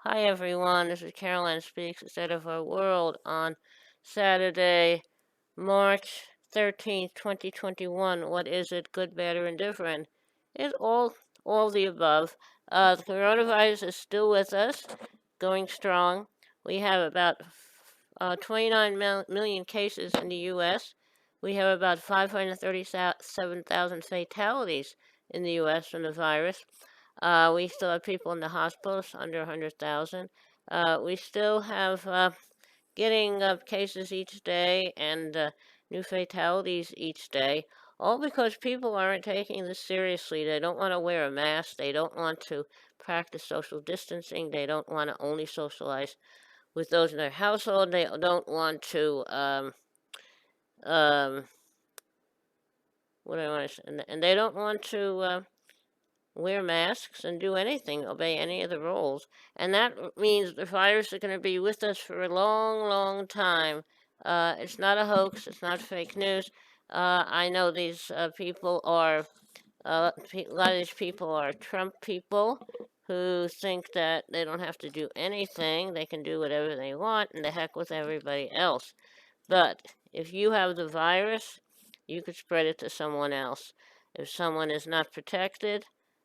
Hi everyone, this is Caroline Speaks Instead of Our World on Saturday, March 13th, 2021. What is it, good, bad, or indifferent? It's all the above. The coronavirus is still with us, going strong. We have about 29 million cases in the U.S. We have about 537,000 fatalities in the U.S. from the virus. We still have people in the hospitals, under 100,000. We still have getting cases each day and new fatalities each day, all because people aren't taking this seriously. They don't want to wear a mask. They don't want to practice social distancing. They don't want to only socialize with those in their household. They don't want to, um, what do I want to say? And they don't want to wear masks and do anything, obey any of the rules. And that means the virus is going to be with us for a long, long time. It's not a hoax. It's not fake news. I know these people are, a lot of these people are Trump people who think that they don't have to do anything. They can do whatever they want and the heck with everybody else. But if you have the virus, you could spread it to someone else. If someone is not protected,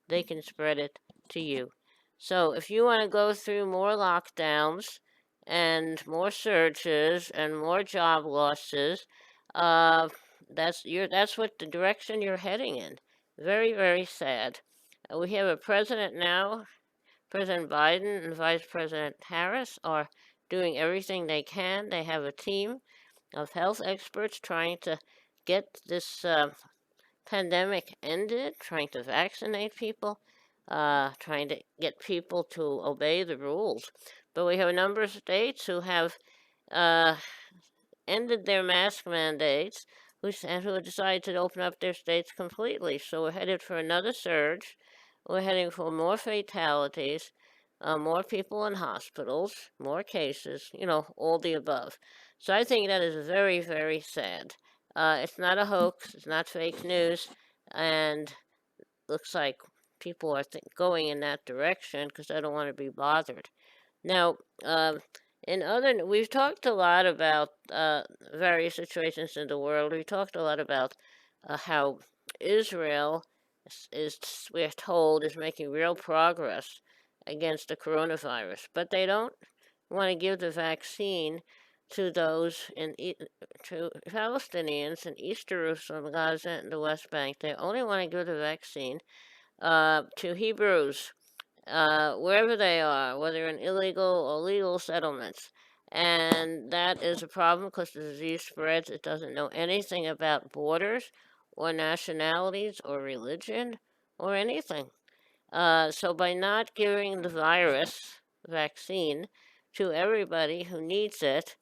they can spread it to you. So if you want to go through more lockdowns and more surges and more job losses, uh, that's what the direction you're heading in. Very, very sad. We have a president now. President Biden and Vice President Harris are doing everything they can. They have a team of health experts trying to get this pandemic ended, trying to vaccinate people, trying to get people to obey the rules. But we have a number of states who have uh, ended their mask mandates, who have decided to open up their states completely. So we're headed for another surge. We're heading for more fatalities, more people in hospitals, more cases, all the above. So I think that is very, very sad. It's not a hoax, it's not fake news, and looks like people are going in that direction because I don't want to be bothered. Now, we've talked a lot about various situations in the world. We talked a lot about how Israel we're told, is making real progress against the coronavirus, but they don't want to give the vaccine to those to Palestinians in East Jerusalem, Gaza, and the West Bank. They only want to give the vaccine to Hebrews, wherever they are, whether in illegal or legal settlements. And that is a problem because the disease spreads. It doesn't know anything about borders or nationalities or religion or anything. So by not giving the virus vaccine to everybody who needs it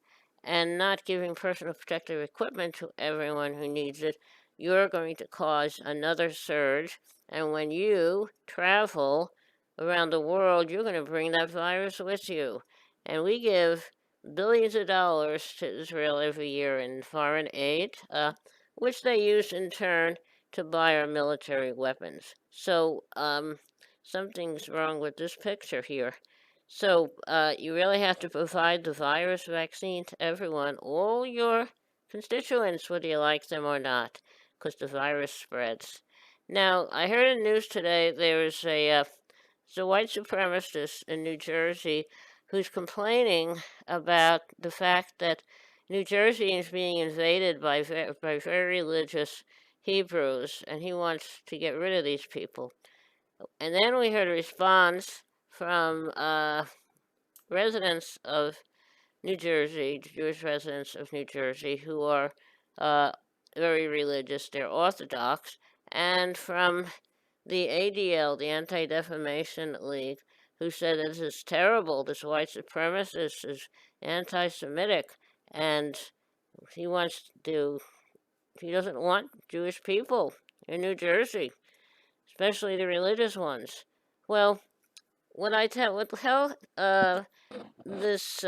and not giving personal protective equipment to everyone who needs it, you're going to cause another surge. And when you travel around the world, you're going to bring that virus with you. And we give billions of dollars to Israel every year in foreign aid, which they use in turn to buy our military weapons. So, something's wrong with this picture here. So, you really have to provide the virus vaccine to everyone, all your constituents, whether you like them or not, because the virus spreads. Now, I heard in the news today there's a white supremacist in New Jersey who's complaining about the fact that New Jersey is being invaded by very religious Hebrews, and he wants to get rid of these people. And then we heard a response from residents of New Jersey, Jewish residents of New Jersey, who are uh, very religious. They're Orthodox, and from the ADL, the Anti Defamation League, who said this is terrible. This white supremacist is anti Semitic, and he wants to, he doesn't want Jewish people in New Jersey, especially the religious ones. Well, what tell this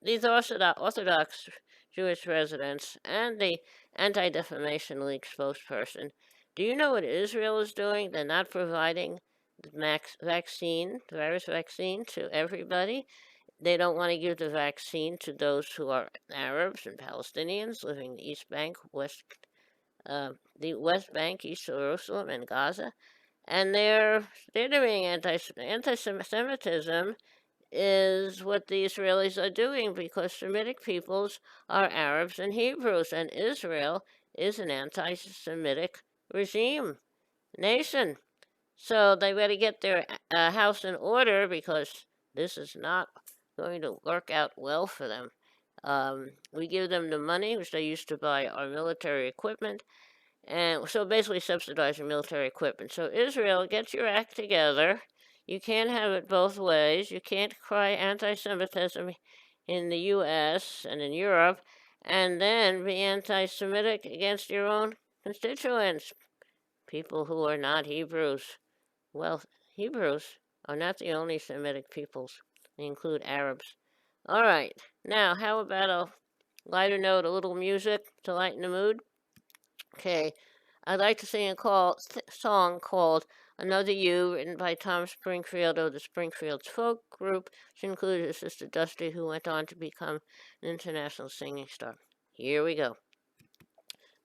these Orthodox Jewish residents and the Anti Defamation League spokesperson, do you know what Israel is doing? They're not providing the virus vaccine to everybody. They don't want to give the vaccine to those who are Arabs and Palestinians living in the East Bank, the West Bank, East Jerusalem, and Gaza, and they're doing anti-Semitism is what the Israelis are doing because Semitic peoples are Arabs and Hebrews, and Israel is an anti-Semitic regime nation. So they better get their house in order because this is not going to work out well for them. We give them the money which they used to buy our military equipment, and so basically subsidizing military equipment. So Israel, get your act together. You can't have it both ways. You can't cry anti-Semitism in the U.S. and in Europe, and then be anti-Semitic against your own constituents, people who are not Hebrews. Well, Hebrews are not the only Semitic peoples. They include Arabs. All right. Now, how about a lighter note, a little music to lighten the mood? Okay. I'd like to sing a song called Another You, written by Tom Springfield of the Springfields Folk Group, which included his sister Dusty, who went on to become an international singing star. Here we go.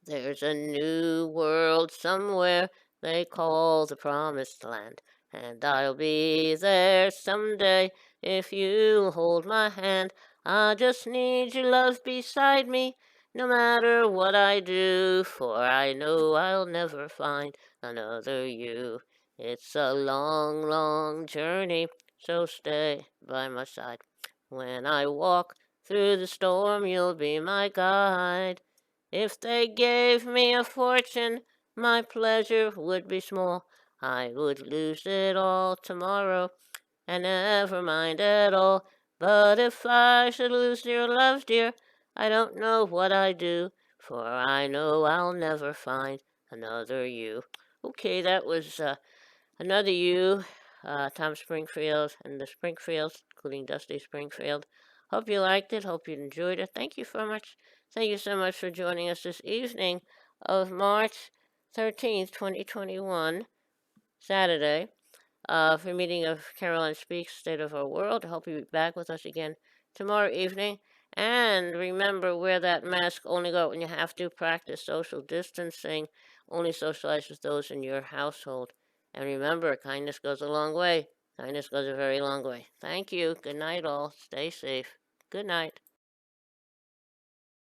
There's a new world somewhere they call the Promised Land, and I'll be there someday if you hold my hand. I just need your love beside me, no matter what I do, for I know I'll never find another you. It's a long, long journey, so stay by my side. When I walk through the storm, you'll be my guide. If they gave me a fortune, my pleasure would be small. I would lose it all tomorrow, and never mind at all. But if I should lose your love, dear, I don't know what I'd do, for I know I'll never find another you. Okay, that was Another You, Tom Springfield and the Springfields, including Dusty Springfield. Hope you liked it. Hope you enjoyed it. Thank you so much. Thank you so much for joining us this evening of March 13th, 2021, Saturday, for a meeting of Caroline Speaks, State of Our World. I hope you'll be back with us again tomorrow evening. And remember, wear that mask. Only go out when you have to. Practice social distancing. Only socialize with those in your household. And remember, kindness goes a long way. Kindness goes a very long way. Thank you. Good night, all. Stay safe. Good night.